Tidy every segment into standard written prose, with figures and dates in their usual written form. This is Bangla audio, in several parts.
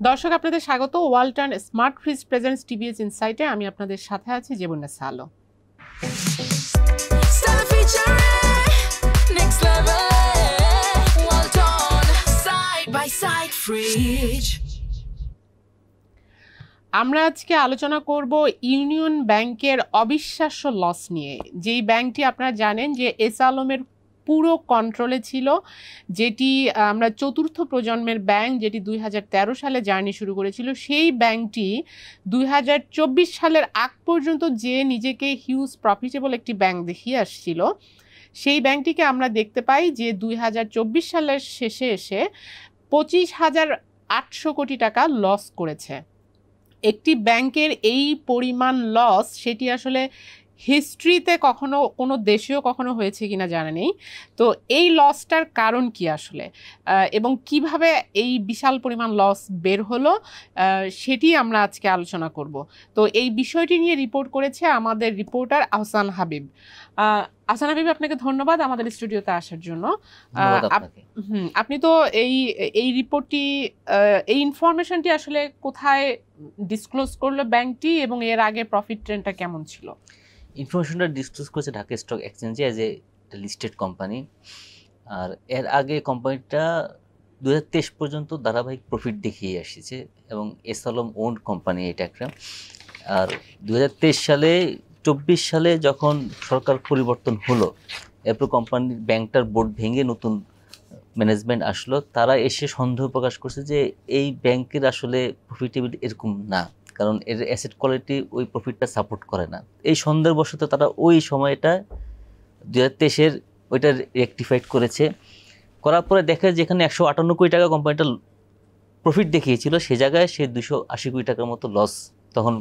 দর্শক আপনাদের স্বাগত Walton smart fridge presents TVS ইনসাইটে। আমি আপনাদের সাথে আছি জীবনাসা আলো। আমরা আজকে আলোচনা করব ইউনিয়ন ব্যাংকের অবিশ্বাস্য লস নিয়ে। যেই ব্যাংকটি আপনারা জানেন যে এস আলমের পুরো কন্ট্রোলে ছিল, যেটি আমরা চতুর্থ প্রজন্মের ব্যাংক, যেটি 2013 সালে জার্নি শুরু করেছিল। সেই ব্যাংকটি 2024 সালের আগ পর্যন্ত যে নিজেকে হিউজ প্রফিটেবল একটি ব্যাংক দেখিয়ে আসছিল, সেই ব্যাংকটিকে আমরা দেখতে পাই যে 2024 সালের শেষে এসে 25,800 কোটি টাকা লস করেছে। একটি ব্যাংকের এই পরিমাণ লস, সেটি আসলে হিস্ট্রিতে কখনো কোনো দেশেও কখনো হয়েছে কিনা জানা নেই। তো এই লসটার কারণ কি আসলে, এবং কিভাবে এই বিশাল পরিমাণ লস বের হলো, সেটি আমরা আজকে আলোচনা করব। তো এই বিষয়টি নিয়ে রিপোর্ট করেছে আমাদের রিপোর্টার আহসান হাবিব। আহসান হাবিব, আপনাকে ধন্যবাদ আমাদের স্টুডিওতে আসার জন্য। আপনি তো এই রিপোর্টটি, এই ইনফরমেশনটি আসলে কোথায় ডিসক্লোজ করলো ব্যাংকটি, এবং এর আগে প্রফিট ট্রেন্ডটা কেমন ছিল? ইনফরমেশনটা ডিসক্লোজ করেছে ঢাকা স্টক এক্সচেঞ্জে অ্যাজ এ লিস্টেড কোম্পানি। আর এর আগে কোম্পানিটা 2023 পর্যন্ত ধারাবাহিক প্রফিট দেখিয়ে আসছে, এবং এস আলম ওন্ড কোম্পানি এটা একটা। আর 2023 সালে 24 সালে যখন সরকার পরিবর্তন হলো, এরপর কোম্পানির ব্যাংকটার বোর্ড ভেঙে নতুন ম্যানেজমেন্ট আসলো। তারা এসে সন্দেহ প্রকাশ করছে যে এই ব্যাংকের আসলে প্রফিটেবিলিটি এরকম না, কারণ এর অ্যাসেট কোয়ালিটি ওই প্রফিটটা সাপোর্ট করে না। এই সন্দেহবশত তারা ওই সময়টা 2023-এর ওইটা রেকটিফাইড করেছে। করার পরে দেখে যেখানে 158 কোটি টাকা কোম্পানিটা প্রফিট দেখিয়েছিল, সে জায়গায় সে 280 কোটি টাকার মতো লস তখন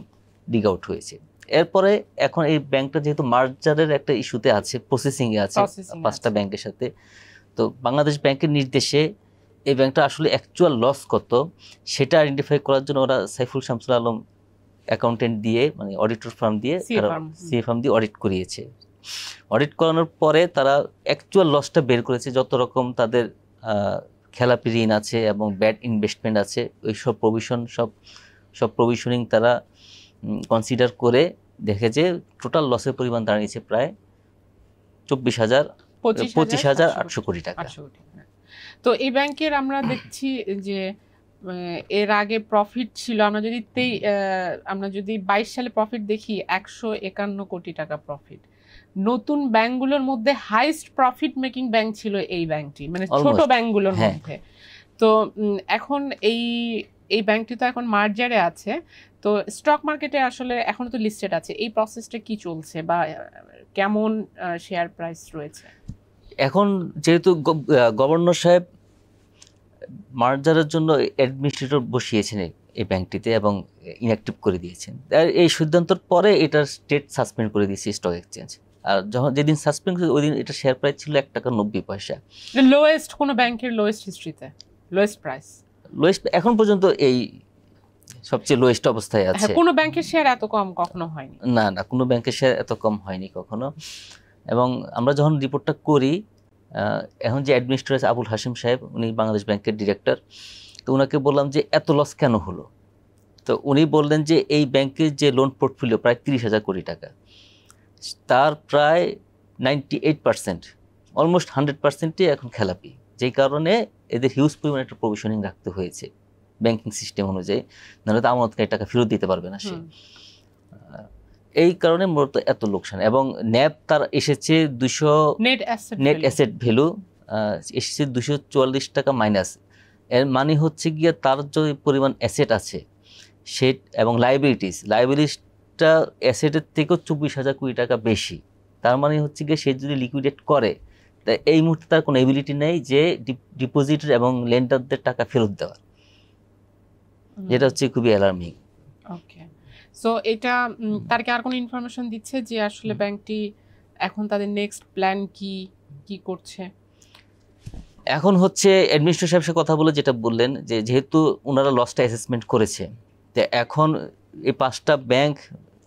ডিগ আউট হয়েছে। এরপরে এখন এই ব্যাংকটা যেহেতু মার্জারের একটা ইস্যুতে আছে, প্রসেসিংয়ে আছে 5টা ব্যাংকের সাথে, তো বাংলাদেশ ব্যাংকের নির্দেশে এই ব্যাংকটা আসলে অ্যাকচুয়াল লস কত সেটা আইডেন্টিফাই করার জন্য ওরা সাইফুল শামসুল আলম অ্যাকাউন্টেন্ট দিয়ে, মানে অডিটর ফার্ম দিয়ে, সিএ ফার্ম দিয়ে অডিট করিয়েছে। অডিট করানোর পরে তারা অ্যাকচুয়াল লসটা বের করেছে, যত রকম তাদের খেলাপি ঋণ আছে এবং ব্যাড ইনভেস্টমেন্ট আছে, ওই সব প্রভিশনিং তারা কনসিডার করে দেখে যে টোটাল লসের পরিমাণ দাঁড়িয়েছে প্রায় 25,800 কোটি টাকা। তো এই ব্যাংকের আমরা দেখছি যে এর আগে প্রফিট ছিল, আমরা যদি 22 সালে প্রফিট দেখি 151 কোটি টাকা প্রফিট। নতুন ব্যাংকগুলোর মধ্যে হাইস্ট প্রফিট মেকিং ব্যাংক ছিল এই ব্যাংকটি, মানে ছোট ব্যাংকগুলোর মধ্যে। তো এখন এই ব্যাংকটি তো এখন মার্জারে আছে, তো স্টক মার্কেটে আসলে এখনো তো লিস্টেড আছে, এই প্রসেসটা কি চলছে বা কেমন শেয়ার প্রাইস রয়েছে? এখন যেহেতু গভর্নর সাহেব মার্জারের জন্য অ্যাডমিনিস্ট্রেটর বসিয়েছেন এই ব্যাংকটিতে এবং ইনঅ্যাক্টিভ করে দিয়েছেন, এই সিদ্ধান্তের পরে এটা স্টেট সাসপেন্ড করে দিয়েছে স্টক এক্সচেঞ্জ। আর যেদিন সাসপেন্ড ওই দিন এটা শেয়ার প্রাইস ছিল 1 টাকা 90 পয়সা। লোয়েস্ট কোন ব্যাংকের লোয়েস্ট হিস্ট্রিতে লোয়েস্ট প্রাইস, লোয়েস্ট এখন পর্যন্ত এই সবচেয়ে লোয়েস্ট অবস্থায় আছে। কোন ব্যাংকের শেয়ার এত কম কখনো হয়নি। না, কোনো ব্যাংকের শেয়ার এত কম হয়নি কখনো। এবং আমরা যখন রিপোর্টটা করি, এখন যে অ্যাডমিনিস্ট্রেটর আছে আবুল হাশিম সাহেব, উনি বাংলাদেশ ব্যাংকের ডিরেক্টর, তো ওনাকে বললাম যে এত লস কেন হলো। তো উনি বললেন যে এই ব্যাংকের যে লোন পোর্টফোলিও প্রায় 30,000 কোটি টাকা, তার প্রায় 98%, অলমোস্ট 100%ই এখন খেলাপি, যেই কারণে এদের হিউজ পরিমাণে একটা প্রভিশনিং রাখতে হয়েছে ব্যাংকিং সিস্টেম অনুযায়ী, নাহলে তো আমানতকারী টাকা ফেরত দিতে পারবে না সে। এই কারণে মূলত এত লোকসান। এবং ন্যাব তার এসেছে 200 নেট অ্যাসেট ভ্যালু এসেছে 244 টাকা মাইনাস। এর মানে হচ্ছে গিয়ে তার যে পরিমাণ অ্যাসেট আছে সে এবং লাইবিলিটিসটা অ্যাসেটের থেকেও 24,000 কোটি টাকা বেশি। তার মানে হচ্ছে গিয়ে সে যদি লিকুইডেট করে, তা এই মুহূর্তে তার কোনো এবিলিটি নেই যে ডিপোজিটর এবং লেন্ডারদের টাকা ফেরত দেওয়ার, যেটা হচ্ছে খুবই অ্যালার্মিং। ওকে, সো এটা তার কি আর কোনো ইনফরমেশন দিচ্ছে যে আসলে ব্যাংকটি এখন তাদের নেক্সট প্ল্যান কি করছে? এখন হচ্ছে অ্যাডমিনিস্ট্রেটর সাহেবের সাথে কথা বলে যেটা বললেন যে যেহেতু ওনারা লসটা অ্যাসেসমেন্ট করেছে, তো এখন এই 5টা ব্যাংক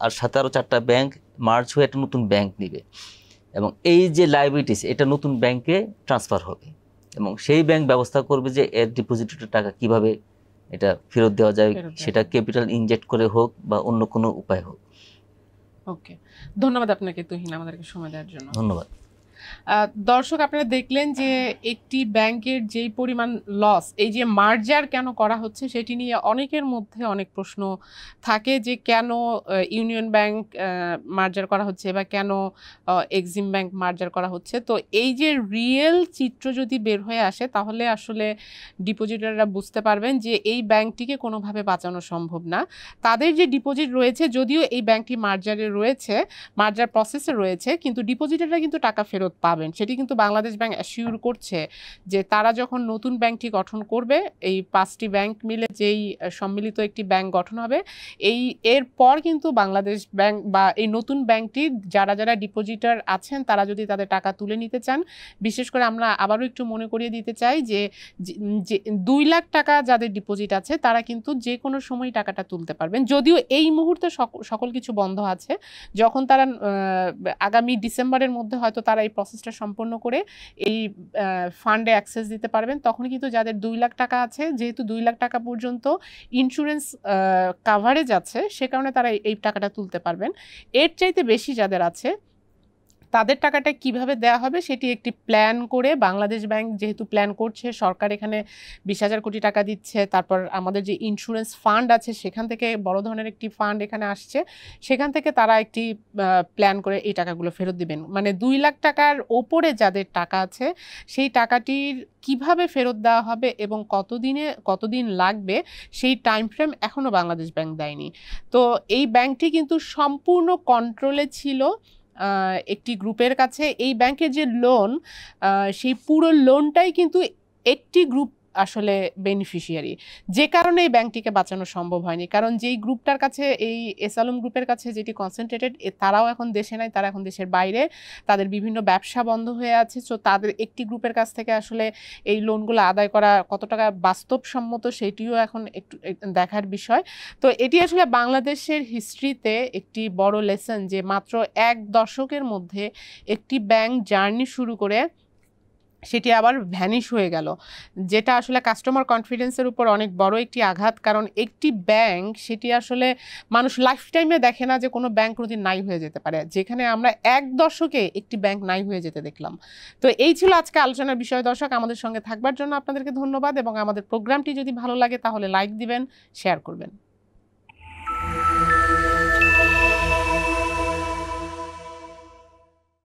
আর সাথে আরও 4টা ব্যাংক মার্জ হয়ে একটা নতুন ব্যাংক নেবে, এবং এই যে লাইবিলিটিস এটা নতুন ব্যাংকে ট্রান্সফার হবে, এবং সেই ব্যাংক ব্যবস্থা করবে যে এর ডিপোজিটের টাকা কিভাবে এটা ফেরত দেওয়া যায়, সেটা ক্যাপিটাল ইনজেক্ট করে হোক বা অন্য কোনো উপায় হোক। ওকে, ধন্যবাদ আপনাকে তুহিন আমাদেরকে সময় দেওয়ার জন্য। ধন্যবাদ। দর্শক, আপনারা দেখলেন যে একটি ব্যাংকের যেই পরিমাণ লস, এই যে মার্জার কেন করা হচ্ছে সেটি নিয়ে অনেকের মধ্যে অনেক প্রশ্ন থাকে, যে কেন ইউনিয়ন ব্যাংক মার্জার করা হচ্ছে বা কেন এক্সিম ব্যাংক মার্জার করা হচ্ছে। তো এই যে রিয়েল চিত্র যদি বের হয়ে আসে তাহলে আসলে ডিপোজিটাররা বুঝতে পারবেন যে এই ব্যাংকটিকে কোনোভাবে বাঁচানো সম্ভব না। তাদের যে ডিপোজিট রয়েছে, যদিও এই ব্যাংকটি মার্জারে রয়েছে, মার্জার প্রসেসে রয়েছে, কিন্তু ডিপোজিটাররা কিন্তু টাকা ফেরত পাবেন। সেটি কিন্তু বাংলাদেশ ব্যাংক অ্যাসিওর করছে যে তারা যখন নতুন ব্যাংকটি গঠন করবে, এই 5টি ব্যাংক মিলে যেই সম্মিলিত একটি ব্যাংক গঠন হবে, এরপর কিন্তু বাংলাদেশ ব্যাংক বা এই নতুন ব্যাংকটি যারা যারা ডিপোজিটার আছেন তারা যদি তাদের টাকা তুলে নিতে চান, বিশেষ করে আমরা আবারও একটু মনে করিয়ে দিতে চাই যে 2 লাখ টাকা যাদের ডিপোজিট আছে তারা কিন্তু যে কোনো সময় টাকাটা তুলতে পারবেন। যদিও এই মুহূর্তে সকল কিছু বন্ধ আছে, যখন তারা আগামী ডিসেম্বরের মধ্যে হয়তো তারা এই প্রসেসটা সম্পন্ন করে এই ফান্ডে অ্যাক্সেস দিতে পারবেন, তখন কিন্তু যাদের 2 লাখ টাকা আছে, যেহেতু 2 লাখ টাকা পর্যন্ত ইন্স্যুরেন্স কাভারেজ আছে, সে কারণে তারা এই টাকাটা তুলতে পারবেন। এর চাইতে বেশি যাদের আছে তাদের টাকাটা কিভাবে দেয়া হবে সেটি একটি প্ল্যান করে বাংলাদেশ ব্যাংক যেহেতু প্ল্যান করছে, সরকার এখানে 20,000 কোটি টাকা দিচ্ছে, তারপর আমাদের যে ইন্স্যুরেন্স ফান্ড আছে সেখান থেকে বড় ধরনের একটি ফান্ড এখানে আসছে, সেখান থেকে তারা একটি প্ল্যান করে এই টাকাগুলো ফেরত দিবেন। মানে 2 লাখ টাকার ওপরে যাদের টাকা আছে সেই টাকাটির কিভাবে ফেরত দেওয়া হবে এবং কতদিন লাগবে সেই টাইম ফ্রেম এখনও বাংলাদেশ ব্যাংক দেয়নি। তো এই ব্যাংকটি কিন্তু সম্পূর্ণ কন্ট্রোলে ছিল একটি গ্রুপের কাছে। এই ব্যাংকের যে লোন, সেই পুরো লোনটাই কিন্তু একটি গ্রুপ আসলে বেনিফিশিয়ারি, যে কারণে এই ব্যাংকটিকে বাঁচানো সম্ভব হয়নি। কারণ যেই গ্রুপটার কাছে, এই এসালম গ্রুপের কাছে যেটি কনসেন্ট্রেটেড, তারাও এখন দেশে নাই, তারা এখন দেশের বাইরে, তাদের বিভিন্ন ব্যবসা বন্ধ হয়ে আছে। সো তাদের একটি গ্রুপের কাছ থেকে আসলে এই লোনগুলো আদায় করা কত টাকা বাস্তবসম্মত সেটিও এখন একটু দেখার বিষয়। তো এটি আসলে বাংলাদেশের হিস্ট্রিতে একটি বড় লেসন, যে মাত্র 1 দশকের মধ্যে একটি ব্যাংক জার্নি শুরু করে সেটি আবার ভ্যানিশ হয়ে গেল, যেটা আসলে কাস্টমার কনফিডেন্সের উপর অনেক বড় একটি আঘাত। কারণ একটি ব্যাংক, সেটি আসলে মানুষ লাইফ টাইমে দেখে না যে কোনো ব্যাংক কোনোদিন নাই হয়ে যেতে পারে, যেখানে আমরা 1 দশকে একটি ব্যাংক নাই হয়ে যেতে দেখলাম। তো এই ছিল আজকে আলোচনার বিষয়। দর্শক, আমাদের সঙ্গে থাকবার জন্য আপনাদেরকে ধন্যবাদ, এবং আমাদের প্রোগ্রামটি যদি ভালো লাগে তাহলে লাইক দিবেন, শেয়ার করবেন।